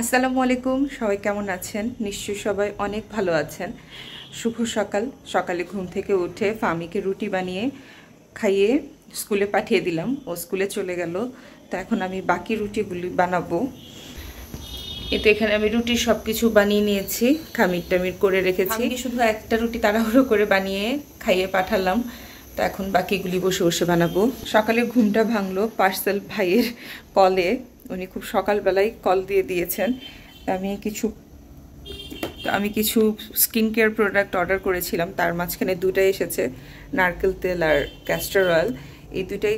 আসসালামু আলাইকুম। সবাই কেমন আছেন? নিশ্চয়ই সবাই অনেক ভালো আছেন। শুভ সকাল। সকালে ঘুম থেকে উঠে ফামিকে রুটি বানিয়ে খাইয়ে স্কুলে পাঠিয়ে দিলাম। ও স্কুলে চলে গেল। তো এখন আমি বাকি রুটিগুলি বানাবো। এতে এখানে আমি রুটির সব কিছু বানিয়ে নিয়েছি, খামির টামির করে রেখেছি। আমি শুধু একটা রুটি তাড়াহুড়ো করে বানিয়ে খাইয়ে পাঠালাম। তো এখন বাকিগুলি বসে বসে বানাবো। সকালে ঘুমটা ভাঙলো পার্সেল ভাইয়ের কলে। উনি খুব সকালবেলায় কল দিয়ে দিয়েছেন। আমি কিছু স্কিন কেয়ার প্রোডাক্ট অর্ডার করেছিলাম, তার মাঝখানে দুটাই এসেছে, নারকেল তেল আর ক্যাস্টর অয়েল। এই দুটাই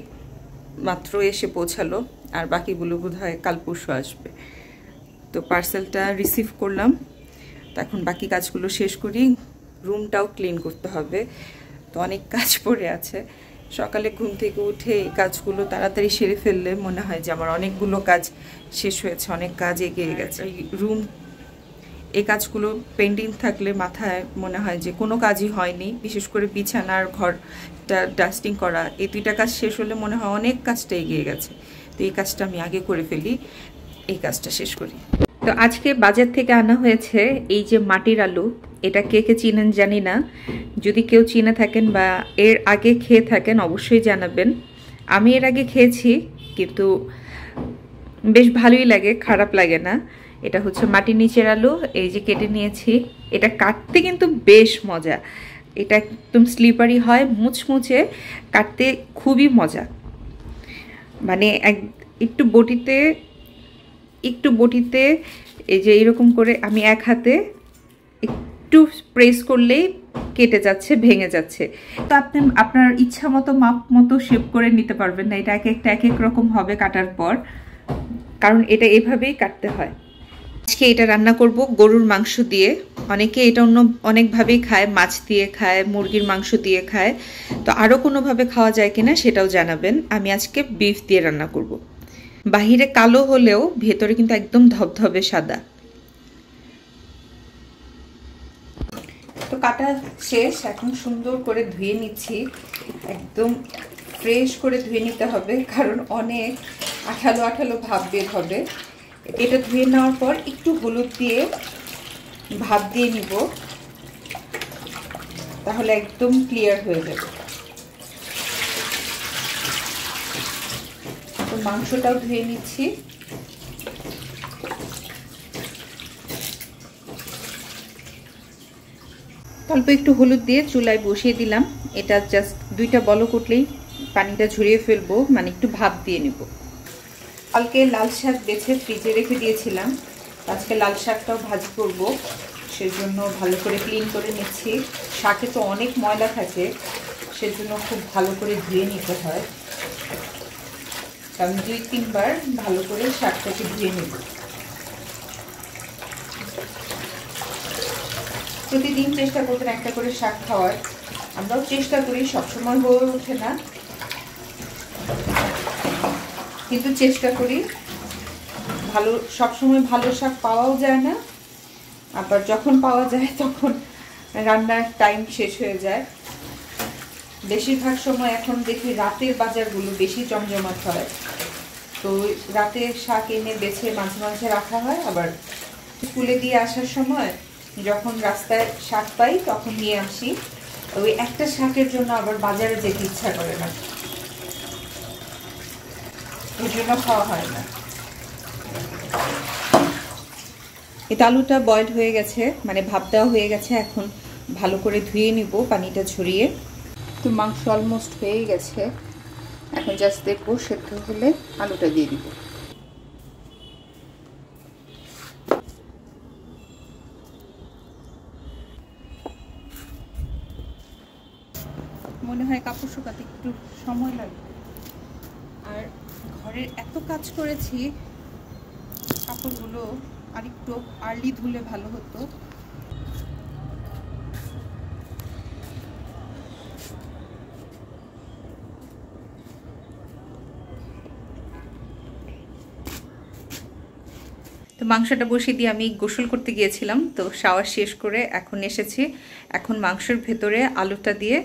মাত্র এসে পৌঁছালো, আর বাকিগুলো বোধহয় কাল পরশু আসবে। তো পার্সেলটা রিসিভ করলাম। তো এখন বাকি কাজগুলো শেষ করি, রুমটাও ক্লিন করতে হবে। তো অনেক কাজ পড়ে আছে। সকালে ঘুম থেকে উঠে এই কাজগুলো তাড়াতাড়ি সেরে ফেললে মনে হয় যে আমার অনেকগুলো কাজ শেষ হয়েছে, অনেক কাজ এগিয়ে গেছে। রুম এই কাজগুলো পেন্ডিং থাকলে মাথায় মনে হয় যে কোনো কাজই হয়নি। বিশেষ করে বিছানার ঘরটা ডাস্টিং করা, এই দুইটা কাজ শেষ হলে মনে হয় অনেক কাজটা এগিয়ে গেছে। তো এই কাজটা আমি আগে করে ফেলি, এই কাজটা শেষ করি। তো আজকে বাজার থেকে আনা হয়েছে এই যে মাটির আলু। এটা কে কে চিনেন জানি না, যদি কেউ চিনে থাকেন বা এর আগে খেয়ে থাকেন অবশ্যই জানাবেন। আমি এর আগে খেয়েছি, কিন্তু বেশ ভালোই লাগে, খারাপ লাগে না। এটা হচ্ছে মাটির নিচের আলু, এই যে কেটে নিয়েছি। এটা কাটতে কিন্তু বেশ মজা, এটা একদম স্লিপারি হয়, মুচমুচে, কাটতে খুবই মজা। মানে একটু বটিতে এই যে এরকম করে আমি এক হাতে একটু প্রেস করলেই কেটে যাচ্ছে, ভেঙে যাচ্ছে। তো আপনি আপনার ইচ্ছা মতো মাপ মতো শেপ করে নিতে পারবেন না, এটা এক এক রকম হবে কাটার পর, কারণ এটা এভাবেই কাটতে হয়। আজকে এটা রান্না করব গরুর মাংস দিয়ে। অনেকে এটা অনেকভাবেই খায়, মাছ দিয়ে খায়, মুরগির মাংস দিয়ে খায়। তো আরও কোনোভাবে খাওয়া যায় কিনা সেটাও জানাবেন। আমি আজকে বিফ দিয়ে রান্না করব। বাহিরে কালো হলেও ভেতরে কিন্তু একদম ধবধবে সাদা। তো কাটা শেষ, এখন সুন্দর করে ধুয়ে নিচ্ছি। একদম ফ্রেশ করে ধুয়ে নিতে হবে, কারণ অনেক আঠালো আঠালো ভাব বের হবে। এটা ধুয়ে নেওয়ার পর একটু হলুদ দিয়ে ভাপ দিয়ে নিব, তাহলে একদম ক্লিয়ার হয়ে যাবে। তো মাংসটাও ধুয়ে নিচ্ছি। অল্প একটু হলুদ দিয়ে চুলায় বসিয়ে দিলাম। এটা জাস্ট দুইটা বলক উঠলেই পানিটা ঝরিয়ে ফেলবো, মানে একটু ভাপ দিয়ে নেব। কালকে লাল শাক বেছে ফ্রিজে রেখে দিয়েছিলাম, আজকে লাল শাকটাও ভাজি করব, সেজন্য ভালো করে ক্লিন করে নিচ্ছি। শাকে তো অনেক ময়লা থাকে, সেজন্য খুব ভালো করে ধুয়ে নিতে হয়। আমি 2-3 বার ভালো করে শাকটাকে ধুয়ে নেব। প্রতিদিন চেষ্টা করবেন একটা করে শাক খাওয়ার। আমরাও চেষ্টা করি, সবসময় হয়ে ওঠে না, কিন্তু চেষ্টা করি। সবসময় ভালো শাক পাওয়াও যায় না, আবার যখন পাওয়া যায় তখন রান্নার টাইম শেষ হয়ে যায়। বেশিরভাগ সময় এখন দেখি রাতের বাজারগুলো বেশি জমজমাট হয়। তো রাতে শাক এনে বেছে মাঝে মাঝে রাখা হয়, আবার স্কুলে দিয়ে আসার সময় যখন রাস্তায় শাক পাই তখন নিয়ে আসি। ওই একটা শাকের জন্য আবার বাজারে যেতে ইচ্ছা করে না, ওই জন্য খাওয়া হয় না। এই আলুটা বয়েলড হয়ে গেছে, মানে ভাপ দেওয়া হয়ে গেছে। এখন ভালো করে ধুয়ে নিব পানিটা ঝরিয়ে। তো মাংস অলমোস্ট হয়ে গেছে, এখন জাস্ট দেখবো সেদ্ধ হলে আলুটা দিয়ে দিব। মনে হয় কাপড় শুকাতে একটু সময় লাগবে, আর ঘরের এত কাজ করেছি, কাপড়গুলো আরেকটু আর্লি ধুলে ভালো হতো। তো মাংসটা বসিয়ে দিয়ে আমি গোসল করতে গিয়েছিলাম, তো শাওয়ার শেষ করে এখন এসেছি। এখন মাংসের ভেতরে আলুটা দিয়ে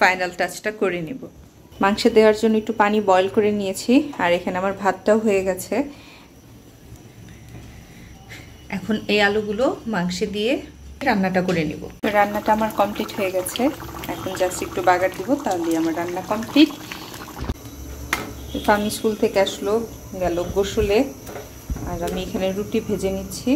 ফাইনাল টাচটা করে নেব। মাংসে দেওয়ার জন্য একটু পানি বয়েল করে নিয়েছি, আর এখানে আমার ভাতটাও হয়ে গেছে। এখন এই আলুগুলো মাংসে দিয়ে রান্নাটা করে নিব। রান্নাটা আমার কমপ্লিট হয়ে গেছে, এখন জাস্ট একটু বাগার দিব, তাহলে আমার রান্না কমপ্লিট। ফার্মি স্কুল থেকে আসলো, গেল গোসলে, আর আমি এখানে রুটি ভেজে নিচ্ছি।